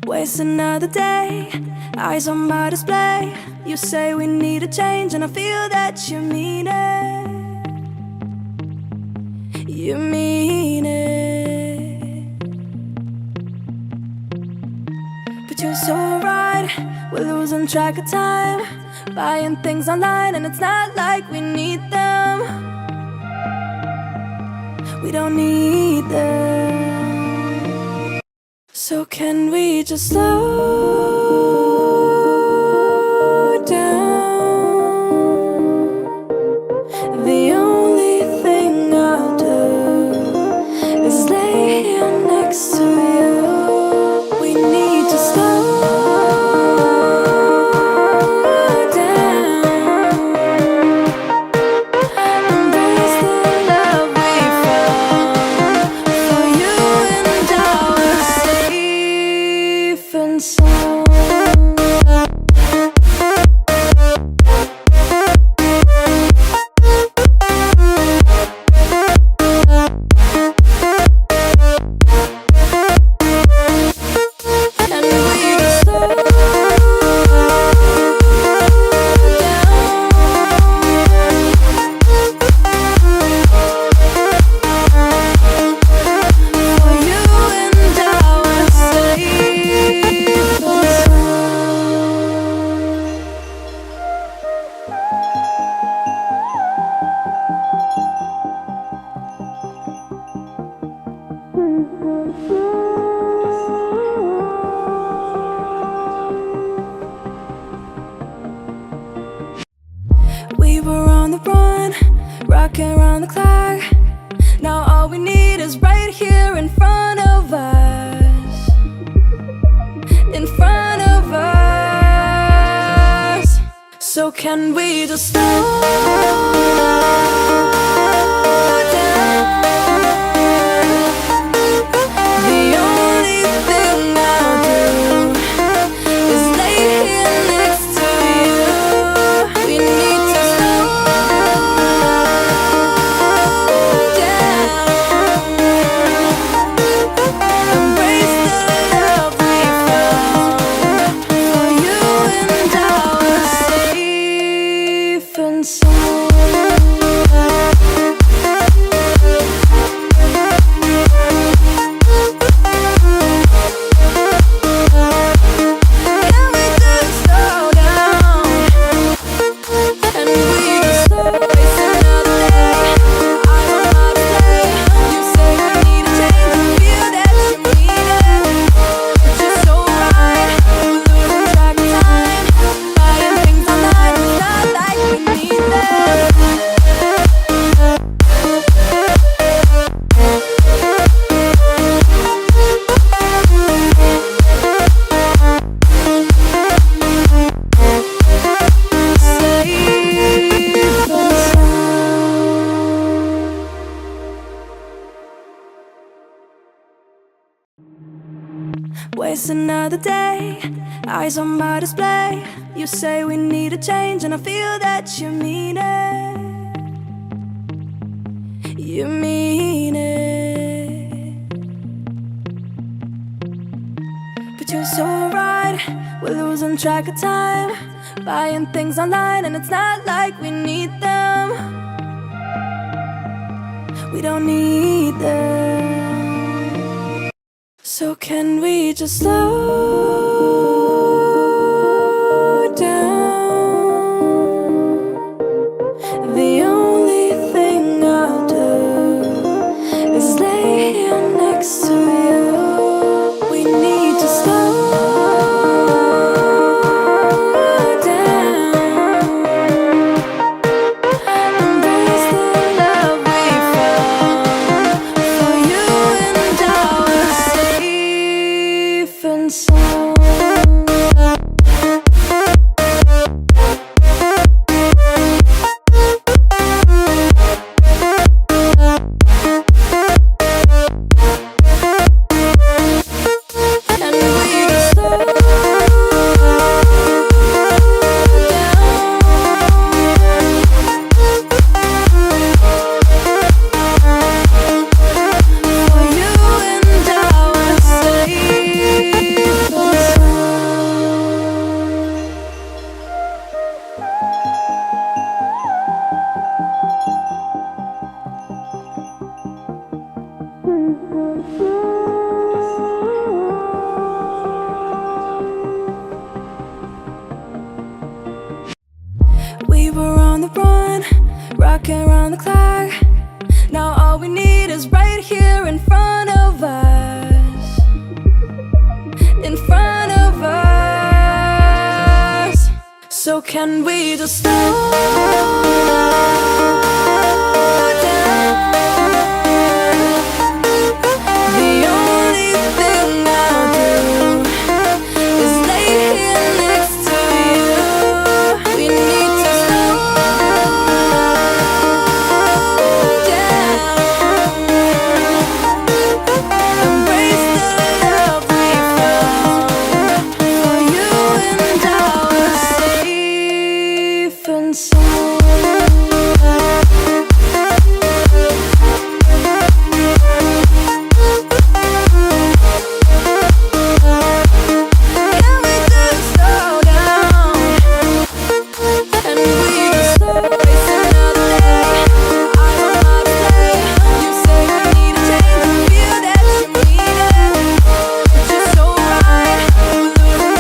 Waste another day, eyes on my display. You say we need a change, and I feel that you mean it. You mean it. But you're so right, we're losing track of time, buying things online, and it's not like we need them. We don't need them. So can we just slow down? The only thing I'll do is lay here next to you. We need to slow down. Embrace the love we found. For you and I were safe and sound. We were on the run, rocking around the clock. Now all we need is right here in front of us. In front of us. So can we just slow down? The only thing I'll do is lay here next to you. We need to slow down. Embrace the love we found. For you and I were safe and sound. Can we just slow down? And we just slow. Waste another day, eyes on my display. You say we need a change, and I feel that you mean it. But you're so right, we're losing track of time, buying things online, it's not like we need them. Waste another day, eyes on my display. You say we need a change, and I feel that you mean it. You mean it. But you're so right, we're losing track of time, buying things online, and it's not like we need them. We don't need them. So can we just slow down? The only thing I'll do is lay here next to you. We need to slow down. Embrace the love we found. For you and I were safe and sound. For you and I were safe. rocking around the clock. Now all we need is right here in front of us. In front of us. So can we just slow down? The only thing I'll do is lay here next to you. We need to slow down. Embrace the love we found. For you and I are safe and sound. Can we just slow down? And we just slow waste another day. I don't wanna stay. You say we need a change and feel that you need it. But you're so right, we're losing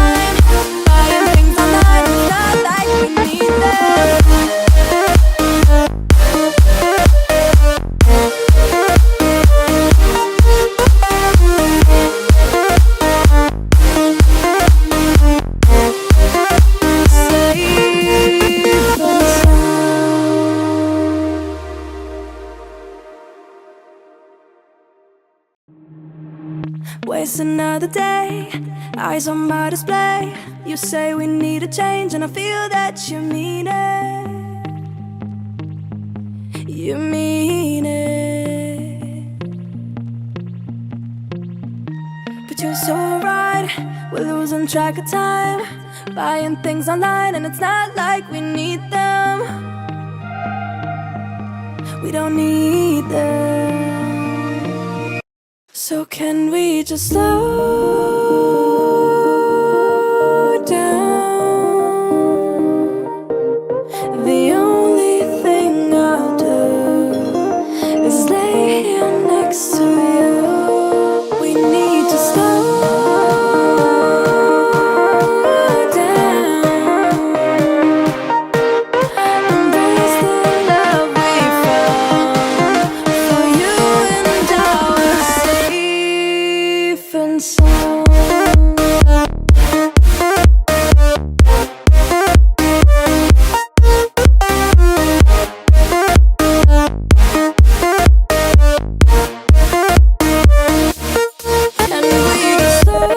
track of time. Buying things online, it's not like we need them. Safe and sound. Waste another day, eyes on my display. You say we need a change and I feel that you mean it. You mean it. But you're so right, we're losing track of time. Buying things online and it's not like we need them. We don't need them. So can we just slow down? The only thing I'll do is lay here next to you. We need to slow down. Embrace the love we found. For you and I are safe and sound. And we just slow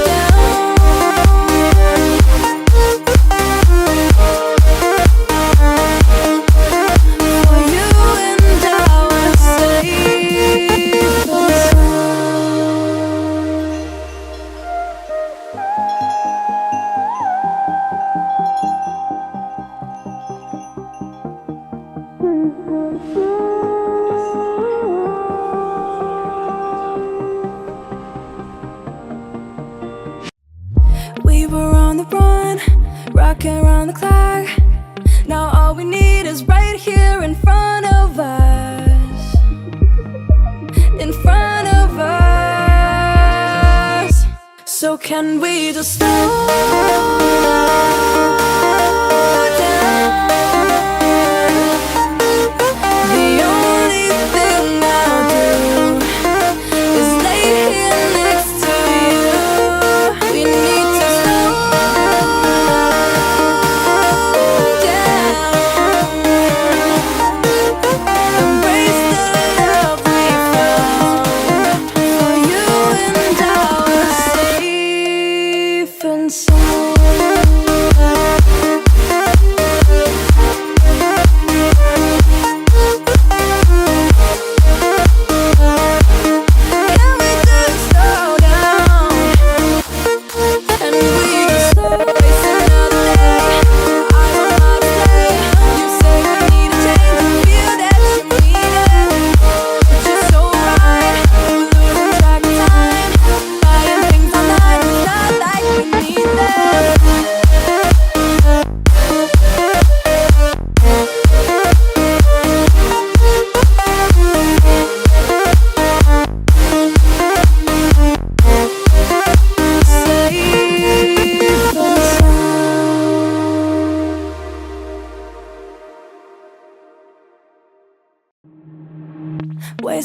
down. For you and I are safe and We were on the run, rocking around the clock. Now all we need is right here in front of us. In front of us. So can we just slow down? The only thing I'll do is lay here next to you. We need to slow down. Embrace the love we found. For you and I are safe and sound.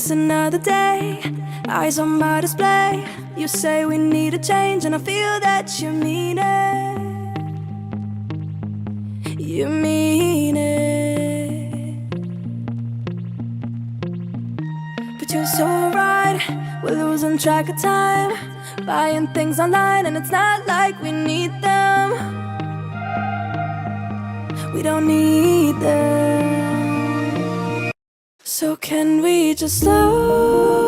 waste another day. Eyes on my display. You say we need a change, and I feel that you mean it. You mean it. But you're so right, we're losing track of time, buying things online, and it's not like we need them. We don't need them. So can we just slow